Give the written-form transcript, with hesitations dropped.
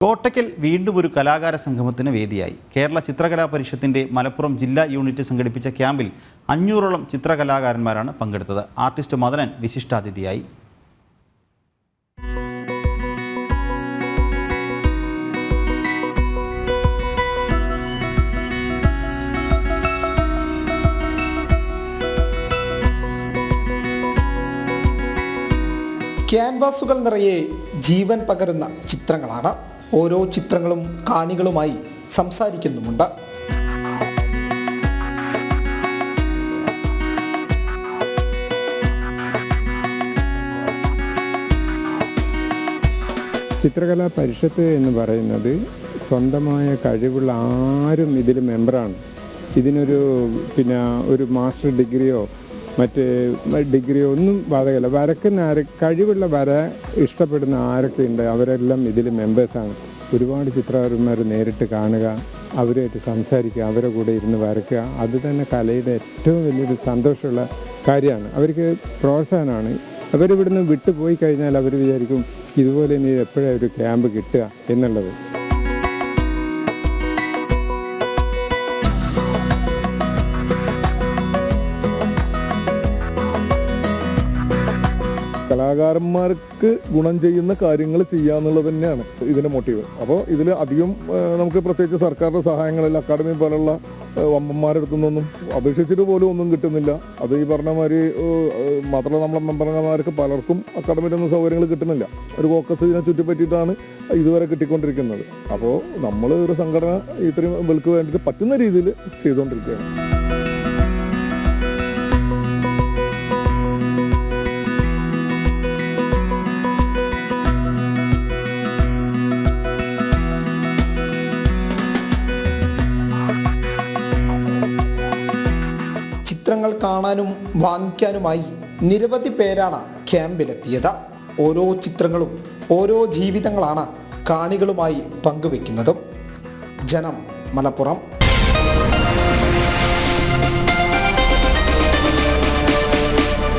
കോട്ടയ്ക്കൽ വീണ്ടും ഒരു കലാകാര സംഗമത്തിന് വേദിയായി. കേരള ചിത്രകലാ പരിഷത്തിന്റെ മലപ്പുറം ജില്ലാ യൂണിറ്റ് സംഘടിപ്പിച്ച ക്യാമ്പിൽ 500ഓളം ചിത്രകലാകാരന്മാരാണ് പങ്കെടുത്തത്. ആർട്ടിസ്റ്റ് മദനൻ വിശിഷ്ടാതിഥിയായി. ക്യാൻവാസുകൾ നിറയെ ജീവൻ പകരുന്ന ചിത്രങ്ങളാണ്. ഓരോ ചിത്രങ്ങളും കാണികളുമായി സംസാരിക്കുന്നുമുണ്ട്. ചിത്രകലാ പരിഷത്ത് എന്ന് പറയുന്നത് സ്വന്തമായ കഴിവുള്ള ആരും ഇതിൽ മെമ്പറാണ്. ഇതിനൊരു ഒരു മാസ്റ്റർ ഡിഗ്രിയോ മറ്റ് ഡിഗ്രിയോ ഒന്നും ബാധകമല്ല. വരക്കുന്ന കഴിവുള്ള വര ഇഷ്ടപ്പെടുന്ന ആരൊക്കെ ഉണ്ട് അവരെല്ലാം ഇതിൽ മെമ്പേഴ്സാണ്. ഒരുപാട് ചിത്രകാരന്മാർ നേരിട്ട് കാണുക, അവരുമായിട്ട് സംസാരിക്കുക, അവരുടെ കൂടെ ഇരുന്ന് വരയ്ക്കുക, അത് തന്നെ കലയുടെ ഏറ്റവും വലിയൊരു സന്തോഷമുള്ള കാര്യമാണ്. അവർക്ക് പ്രോത്സാഹനമാണ്. അവരിവിടുന്ന് വിട്ടുപോയി കഴിഞ്ഞാൽ അവർ വിചാരിക്കും ഇതുപോലെ ഇനി എപ്പോഴാണ് ഒരു ക്യാമ്പ് കിട്ടുക എന്നുള്ളത്. കലാകാരന്മാർക്ക് ഗുണം ചെയ്യുന്ന കാര്യങ്ങൾ ചെയ്യുക എന്നുള്ളത് തന്നെയാണ് ഇതിൻ്റെ മോട്ടീവ്. അപ്പോൾ ഇതിൽ അധികം നമുക്ക് പ്രത്യേകിച്ച് സർക്കാരിൻ്റെ സഹായങ്ങളിൽ അക്കാദമി പോലുള്ള വമ്പന്മാരുടെ അടുത്തുനിന്നൊന്നും അപേക്ഷിച്ചിട്ട് പോലും ഒന്നും കിട്ടുന്നില്ല. അത് ഈ പറഞ്ഞ മാതിരി മാത്രമല്ല, നമ്മളെ മെമ്പർമാർക്ക് പലർക്കും അക്കാദമിയിലൊന്നും സൗകര്യങ്ങൾ കിട്ടുന്നില്ല. ഒരു ഫോക്കസ് ഇതിനെ ചുറ്റിപ്പറ്റിയിട്ടാണ് ഇതുവരെ കിട്ടിക്കൊണ്ടിരിക്കുന്നത്. അപ്പോൾ നമ്മൾ ഒരു സംഘടന ഇത്രയും ഇവർക്ക് വേണ്ടിയിട്ട് പറ്റുന്ന രീതിയിൽ ചെയ്തുകൊണ്ടിരിക്കുകയാണ്. ചിത്രങ്ങൾ കാണാനും വാങ്ങിക്കാനുമായി നിരവധി പേരാണ് ക്യാമ്പിലെത്തിയത്. ഓരോ ചിത്രങ്ങളും ഓരോ ജീവിതങ്ങളാണ് കാണികളുമായി പങ്കുവെക്കുന്നതും. ജനം, മലപ്പുറം.